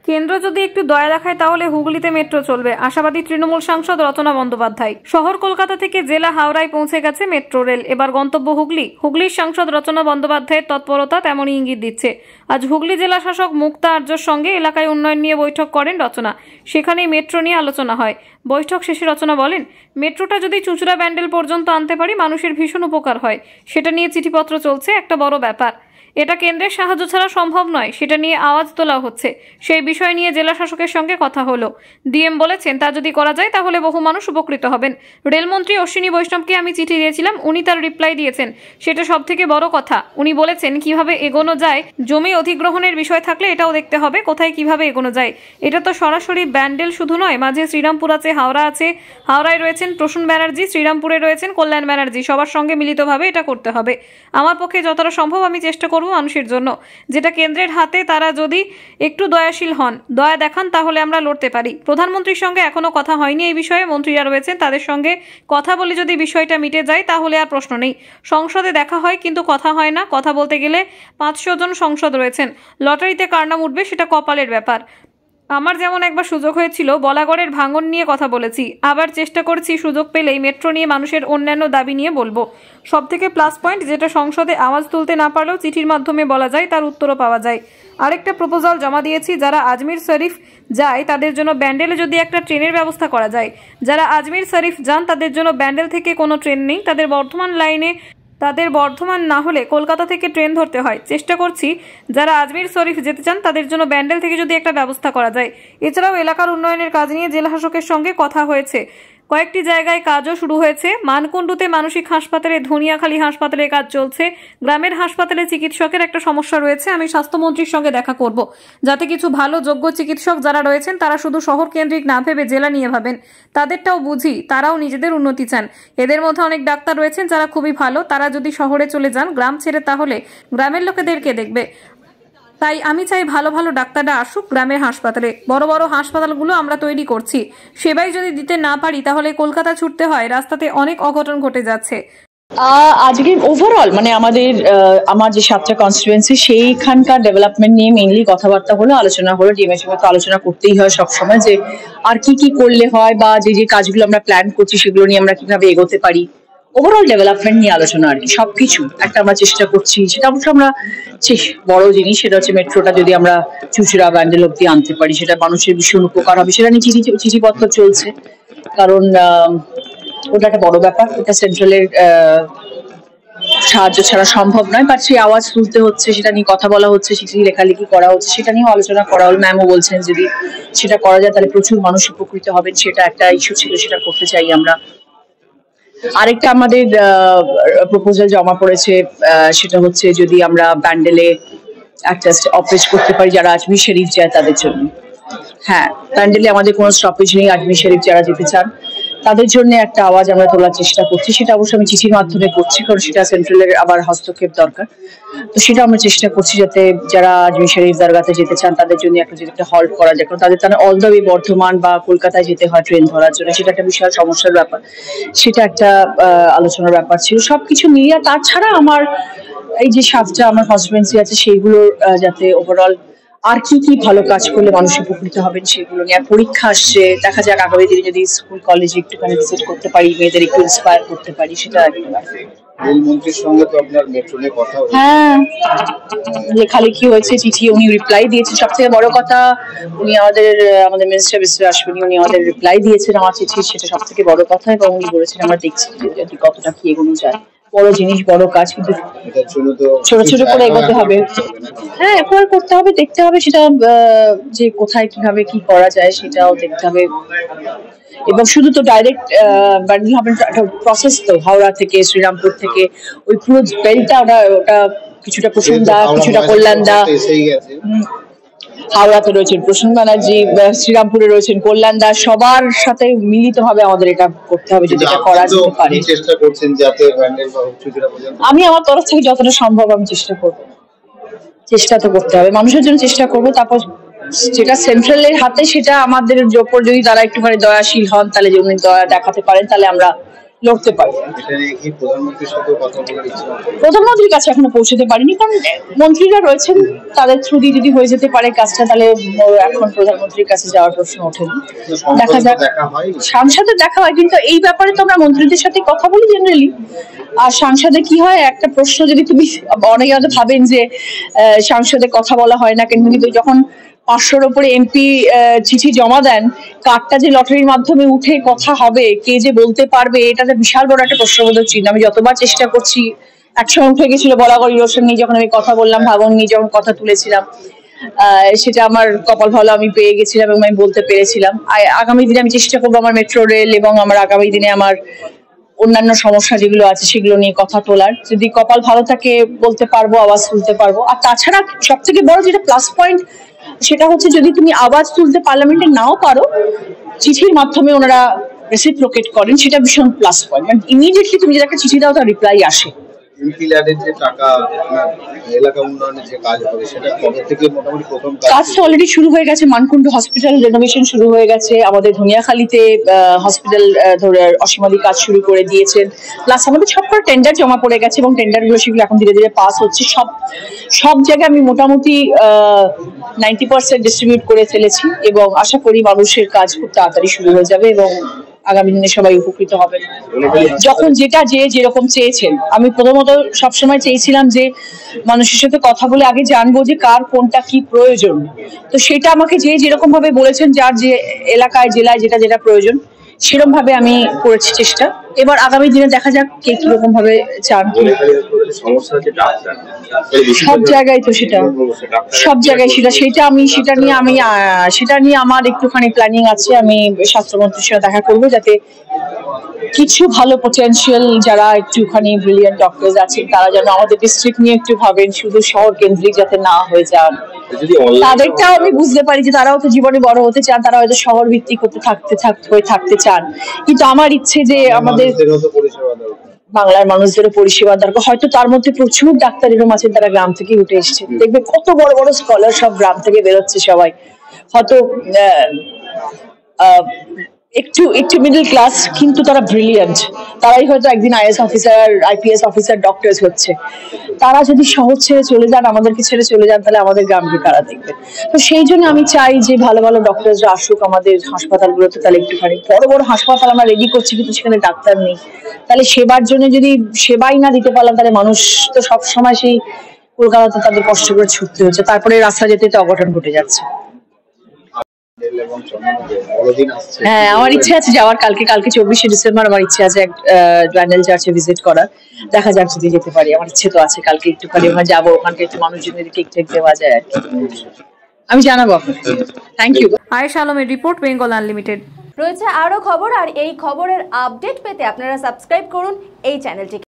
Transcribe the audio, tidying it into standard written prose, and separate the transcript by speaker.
Speaker 1: কেন্দ্র যদি একটু দয়া দেখায় তাহলে হুগলিতে মেট্রো চলবে, আশাবাদী তৃণমূল সাংসদ রচনা বন্দ্যোপাধ্যায়। শহর কলকাতা থেকে জেলা হাওড়ায় পৌঁছে গেছে মেট্রো রেল, এবার গন্তব্য হুগলি। হুগলির সাংসদ রচনা বন্দ্যোপাধ্যায়ের তৎপরতা তেমনই ইঙ্গিত দিচ্ছে। আজ হুগলি জেলা শাসক মুক্তা আর্যর সঙ্গে এলাকায় উন্নয়ন নিয়ে বৈঠক করেন রচনা। সেখানেই মেট্রো নিয়ে আলোচনা হয়। বৈঠক শেষে রচনা বলেন, মেট্রোটা যদি চুঁচুড়া ব্যান্ডেল পর্যন্ত আনতে পারি মানুষের ভীষণ উপকার হয়। সেটা নিয়ে চিঠিপত্র চলছে, একটা বড় ব্যাপার। এটা কেন্দ্রের সাহায্য ছাড়া সম্ভব নয়, সেটা নিয়ে আওয়াজ তোলা হচ্ছে। সেই বিষয় নিয়ে জেলা শাসকের সঙ্গে কথা হলো। ডিএম বলেছেন তা যদি করা যায় তাহলে বহু মানুষ উপকৃত হবেন। রেলমন্ত্রী অশ্বিনী বৈষ্ণবকে আমি চিঠি দিয়েছিলাম, উনি তার রিপ্লাই দিয়েছেন, সেটা সব থেকে বড় কথা। উনি বলেছেন কিভাবে এগোনো যায়, জমি অধিগ্রহণের বিষয় থাকলে এটাও দেখতে হবে কোথায় কিভাবে এগোনো যায়। এটা তো সরাসরি ব্যান্ডেল শুধু নয়, মাঝে শ্রীরামপুর আছে, হাওড়া আছে। হাওড়ায় রয়েছেন প্রসূন ব্যানার্জি, শ্রীরামপুরে রয়েছেন কল্যাণ ব্যানার্জি, সবার সঙ্গে মিলিতভাবে এটা করতে হবে। আমার পক্ষে যতটা সম্ভব আমি চেষ্টা করব মানুষের জন্য। যেটা কেন্দ্রের হাতে, তারা যদি একটু দয়াশীল হন, দয়া দেখান, তাহলে আমরা লড়তে পারি। প্রধানমন্ত্রীর সঙ্গে এখনো কথা হয়নি এই বিষয়ে, মন্ত্রীরা রয়েছেন, তাদের সঙ্গে কথা বলে যদি বিষয়টা মিটে যায় তাহলে আর প্রশ্ন নেই। সংসদে দেখা হয় কিন্তু কথা হয় না। কথা বলতে গেলে 500 জন সংসদ রয়েছেন, লটারিতে কার নাম উঠবে সেটা কপালের ব্যাপার। আমার যেমন একবার সুযোগ হয়েছিল, বলাগড়ের ভাঙন নিয়ে কথা বলেছি, আবার চেষ্টা করছি সুযোগ পেলেই মেট্রো নিয়ে মানুষের অন্যান্য দাবি নিয়ে বলবো। সব থেকে প্লাস পয়েন্ট, যেটা সংসদে আওয়াজ তুলতে না পারলেও চিঠির মাধ্যমে বলা যায়, তার উত্তরও পাওয়া যায়। আরেকটা প্রপোজাল জমা দিয়েছি, যারা আজমির শরীফ যায় তাদের জন্য ব্যান্ডেলে যদি একটা ট্রেনের ব্যবস্থা করা যায়। যারা আজমির শরীফ যান তাদের জন্য ব্যান্ডেল থেকে কোনো ট্রেন নেই, তাদের বর্ধমান না হলে কলকাতা থেকে ট্রেন ধরতে হয়। চেষ্টা করছি যারা আজমির শরীফ যেতে চান তাদের জন্য ব্যান্ডেল থেকে যদি একটা ব্যবস্থা করা যায়। এছাড়াও এলাকার উন্নয়নের কাজ নিয়ে জেলা শাসকের সঙ্গে কথা হয়েছে। কয়েকটি জায়গায় কাজও শুরু হয়েছে। মানকুণ্ডুতে মানসিক হাসপাতালে, ধনিয়াখালী হাসপাতালের কাজ চলছে। গ্রামের হাসপাতালে চিকিৎসকের একটা সমস্যা রয়েছে, আমি স্বাস্থ্যমন্ত্রীর সঙ্গে দেখা করব, যাতে কিছু ভালো যোগ্য চিকিৎসক যারা রয়েছেন তারা শুধু শহর কেন্দ্রিক না ভেবে জেলা নিয়ে ভাবেন। তাদেরটাও বুঝি, তারাও নিজেদের উন্নতি চান। এদের মধ্যে অনেক ডাক্তার রয়েছেন যারা খুবই ভালো, তারা যদি শহরে চলে যান গ্রাম ছেড়ে, তাহলে গ্রামের লোকেদেরকে দেখবে। তাই আমি চাই ভালো ভালো ডাক্তাররা আসুক গ্রামের হাসপাতালে। বড় বড় হাসপাতালগুলো আমরা তৈরি করছি, সেবাই যদি দিতে না পারি তাহলে কলকাতা ছুটতে হয়, রাস্তাতে অনেক অঘটন ঘটে যাচ্ছে।
Speaker 2: আজকে ওভারঅল মানে আমার যে 7টা কনস্টিটুয়েন্সি সেইখানকার ডেভেলপমেন্ট নিয়ে মেইনলি কথাবার্তা হলো, আলোচনা হলো। ডিএমের সঙ্গে তো আলোচনা করতেই হয় সবসময়, যে আর কি করলে হয় বা যে যে কাজগুলো আমরা প্ল্যান করছি সেগুলো নিয়ে আমরা কিভাবে এগোতে পারি। ওভারঅল ডেভেলপমেন্ট নিয়ে আলোচনা আর কি, সবকিছু একটা আমরা চেষ্টা করছি। সেটা অবশ্য আমরা বড় জিনিস, সেটা হচ্ছে মেট্রোটা যদি আমরা চুঁচুড়া ব্যান্ডেল অব্দি আনতে পারি, সেটা মানুষের ভীষণ উপকার হবে। সেটা নিয়ে চিঠিপত্র চলছে, কারণ ওটা একটা বড় ব্যাপার। ওটা সেন্ট্রালের সাহায্য ছাড়া সম্ভব নয়, বাট সেই আওয়াজ তুলতে হচ্ছে, সেটা নিয়ে কথা বলা হচ্ছে, চিঠি লেখালেখি করা হচ্ছে, সেটা নিয়েও আলোচনা করা হল। ম্যামও বলছেন যদি সেটা করা যায় তাহলে প্রচুর মানুষ উপকৃত হবেন, সেটা একটা ইস্যু ছিল, সেটা করতে চাই আমরা। আরেকটা আমাদের প্রপোজাল জমা পড়েছে, সেটা হচ্ছে যদি আমরা ব্যান্ডেলে একটা অফিস করতে পারি যারা আজমির শরীফ যায় তাদের জন্য। হ্যাঁ, ব্যান্ডেলে আমাদের কোনো স্টপেজ নেই, আজমির শরীফ যারা যেতে চান তাদের জন্য একটা আওয়াজ আমরা তোলার চেষ্টা করছি। সেটা অবশ্যই আমি চিঠির মাধ্যমে করছি, কারণ সেটা সেন্ট্রালের আবার হস্তক্ষেপ দরকার। তো সেটা আমরা চেষ্টা করছি যাতে যারা আজমির শরীফ দরগাতে যেতে চান তাদের জন্য একটা হল্ট করা যায়, কারণ তাদের অল দ্য ওয়ে বর্ধমান বা কলকাতায় যেতে হয় ট্রেন ধরার জন্য, সেটা একটা বিশাল সমস্যার ব্যাপার। সেটা একটা আলোচনার ব্যাপার ছিল। সবকিছু মিলিয়ে তাছাড়া আমার এই যে 7টা আমার কনস্টিটুয়েন্সি আছে সেইগুলোর যাতে ওভারঅল আর কি ভালো কাজ করলে মানুষ উপকৃত হবেন সেগুলো নিয়ে। পরীক্ষা আসছে, দেখা যাক আগামী দিনে যদি স্কুল কলেজে একটুখানি ভিজিট করতে পারি, মেয়েদের একটু ইন্সপায়ার করতে পারি, সেটা
Speaker 3: রেলমন্ত্রীর সঙ্গে তো আপনার মেট্রো নিয়ে কথা হয়েছে।
Speaker 2: হ্যাঁ, লেখালেখি হয়েছে, চিঠি, উনি রিপ্লাই দিয়েছেন। সব থেকে বড় কথা, উনি আমাদের মিনিস্টার মিস্টার আশবিনী, উনি আমাদের রিপ্লাই দিয়েছেন আমার চিঠি, সেটা সব থেকে বড় কথা। এবং উনি বলেছেন আমরা দেখছি যে কতটা কি এগোনো যায়। বড় জিনিস, বড় কাজ, কিন্তু ছোট ছোট করে এগোতে হবে। হ্যাঁ, একবার করতে হবে, দেখতে হবে সেটা যে কোথায় কিভাবে কি করা যায় সেটাও দেখতে হবে। এবং শুধু তো ডাইরেক্ট ব্যান্ডেল হবে, একটা প্রসেস তো, হাওড়া থেকে, শ্রীরামপুর থেকে ওই পুরো বেলটা, ওটা কিছুটা প্রসূনদা, কিছুটা কল্যাণদা। হাওড়াতে রয়েছেন প্রসূন ব্যানার্জি, শ্রীরামপুরে রয়েছেন কল্যাণদা, সবার সাথে মিলিতভাবে আমাদের এটা করতে হবে যদি এটা করা যেতে পারে।
Speaker 3: চেষ্টা করছেন যাতে ব্যান্ডেল বা চুঁচুড়া পর্যন্ত,
Speaker 2: আমি আমার তরফ থেকে যতটা সম্ভব আমি চেষ্টা করব। চেষ্টা তো করতে হবে, মানুষের জন্য চেষ্টা করব। তারপর যেটা সেন্ট্রালের হাতে, সেটা আমাদের ওপর যদি তারা একটুখানি দয়াশীল হন, তাহলে যদি দয়া দেখাতে পারেন, তাহলে আমরা লড়তে পারি।
Speaker 3: এটা নিয়ে কি প্রধানমন্ত্রীর সাথে কথা বলার ইচ্ছা আছে?
Speaker 2: প্রধানমন্ত্রীর কাছে এখনো পৌঁছতে পারিনি, কারণ মন্ত্রীরা রয়েছেন, তাদের থ্রু দিয়ে যদি হয়ে যেতে পারে কাজটা, তাহলে এখন প্রধানমন্ত্রীর কাছে যাওয়ার প্রশ্ন ওঠেনি। দেখা যাক। সাংসদের দেখা হয়, কিন্তু এই ব্যাপারে তো আমরা মন্ত্রীদের সাথে কথা বলি জেনারেলি। আর সাংসদে কি হয়, একটা প্রশ্ন যদি তুমি, অনেকে হয়তো ভাবেন যে সাংসদে কথা বলা হয় না, কিন্তু যখন 500-র উপরে এমপি চিঠি জমা দেন, কার্ডটা যে লটারির মাধ্যমে উঠে কথা হবে, কে যে বলতে পারবে, এটা তো বিশাল বড় একটা প্রশ্নবোধক চিহ্ন। আমি যতবার চেষ্টা করছি, একসময় উঠে গেছিল বলাগড় ইরোশন নিয়ে, যখন আমি কথা বললাম, ভাবন নিয়ে যখন কথা তুলেছিলাম, সেটা আমার কপাল ভালো, আমি পেয়ে গেছিলাম এবং আমি বলতে পেরেছিলাম। আগামী দিনে আমি চেষ্টা করবো আমার মেট্রো রেল এবং আমার আগামী দিনে আমার অন্যান্য সমস্যা যেগুলো আছে সেগুলো নিয়ে কথা তোলার। যদি কপাল ভালো থাকে বলতে পারবো, আওয়াজ তুলতে পারবো। আর তাছাড়া সব থেকে বড় যেটা প্লাস পয়েন্ট, সেটা হচ্ছে যদি তুমি আওয়াজ তুলতে পার্লামেন্টে নাও পারো, চিঠির মাধ্যমে ওনারা রেসিপ্রোকেট করেন, সেটা ভীষণ প্লাস পয়েন্ট। মানে ইমিডিয়েটলি তুমি যদি একটা চিঠি দাও, তার রিপ্লাই আসে।
Speaker 3: এমপি ল্যাডের যে টাকা, এলাকা উন্নয়নের যে কাজ হবে, সেটা কবে থেকে মোটামুটি প্রথম
Speaker 2: কাজ তো অলরেডি শুরু হয়ে গেছে। মানকুণ্ড হসপিটাল রেনোভেশন শুরু হয়ে গেছে, আমাদের ধনিয়াখালীতে হসপিটাল অসীমাদি কাজ শুরু করে দিয়েছেন। প্লাস আমাদের সবকটা টেন্ডার জমা পড়ে গেছে এবং টেন্ডারগুলো সেগুলো এখন ধীরে ধীরে পাস হচ্ছে। সব জায়গায় আমি মোটামুটি 90% ডিস্ট্রিবিউট করে ফেলেছি এবং আশা করি মানুষের কাজ খুব তাড়াতাড়ি শুরু হয়ে যাবে এবং আগামী দিনে সবাই উপকৃত হবেন। যখন যেটা যেরকম চেয়েছেন, আমি প্রথমত সবসময় চেয়েছিলাম যে মানুষের সাথে কথা বলে আগে জানবো যে কার কোনটা কি প্রয়োজন। তো সেটা আমাকে যেরকম ভাবে বলেছেন, যার যে এলাকায় জেলায় যেটা প্রয়োজন, সেরকম ভাবে আমি করেছি চেষ্টা। এবার আগামী দিনে দেখা যাক কে কিরকম ভাবে চান। সব জায়গায় তো সেটা, সব জায়গায় সেটা নিয়ে আমার একটুখানি প্ল্যানিং আছে। আমি স্বাস্থ্যমন্ত্রীর সাথে দেখা করবো, যাতে কিছু ভালো পটেনশিয়াল যারা একটুখানি ব্রিলিয়ান্ট ডক্টরস আছেন, তারা যেন আমাদের ডিস্ট্রিক্ট নিয়ে একটু ভাবেন, শুধু শহর কেন্দ্রিক যাতে না হয়ে যান। তাদেরটাও আমি বুঝতে পারি যে তারাও তো জীবনে বড় হতে চান, তারা হয়তো শহর ভিত্তিক থাকতে চান, কিন্তু আমার ইচ্ছে যে আমাদের বাংলার মানুষদেরও পরিষেবা দরকার। হয়তো তার মধ্যে প্রচুর ডাক্তার এরকম আছেন, তারা গ্রাম থেকে উঠে এসেছে। দেখবে কত বড় বড় স্কলার সব গ্রাম থেকে বেরোচ্ছে সবাই। হয়তো একটু মিডল ক্লাস, কিন্তু তারা ব্রিলিয়ান্ট। তারাই হয়তো একদিন IAS officer, IPS officer, doctors হচ্ছে। তারা যদি শহর ছেড়ে চলে যান, আমাদেরকে ছেড়ে চলে যান, তাহলে আমাদের গ্রামকে কারা দেখবে? তো সেই জন্য আমি চাই যে ভালো ভালো ডক্টরসরা আসুক আমাদের হাসপাতালগুলোতে। তাহলে একটুখানি বড় বড় হাসপাতাল আমরা রেডি করছি, কিন্তু সেখানে ডাক্তার নেই। তাহলে সেবার জন্য যদি সেবাই না দিতে পারলাম, তাহলে মানুষ তো সবসময় সেই কলকাতাতে তাদের কষ্ট করে ছুটতে হচ্ছে, তারপরে রাস্তা যেতে তো অঘটন ঘটে যাচ্ছে। হ্যাঁ, আমার ইচ্ছে আছে যাওয়ার। কালকে 24শে ডিসেম্বর আমার ইচ্ছে আছে ড্যান্ডেল চার্চে ভিজিট করার। দেখা যাক যদি যেতে পারি, আমার ইচ্ছে তো আছে কালকে একটুখানি ওখানে যাবো, ওখানকে একটু মানুষজনের কেক টেক দেওয়া যায় আর কি। আমি জানাবো আপনাকে। Thank you.
Speaker 1: আয়েশা আলমের রিপোর্ট, বেঙ্গল আনলিমিটেড।
Speaker 4: রয়েছে আরো খবর, আর এই খবরের আপডেট পেতে আপনারা সাবস্ক্রাইব করুন এই চ্যানেলটিকে।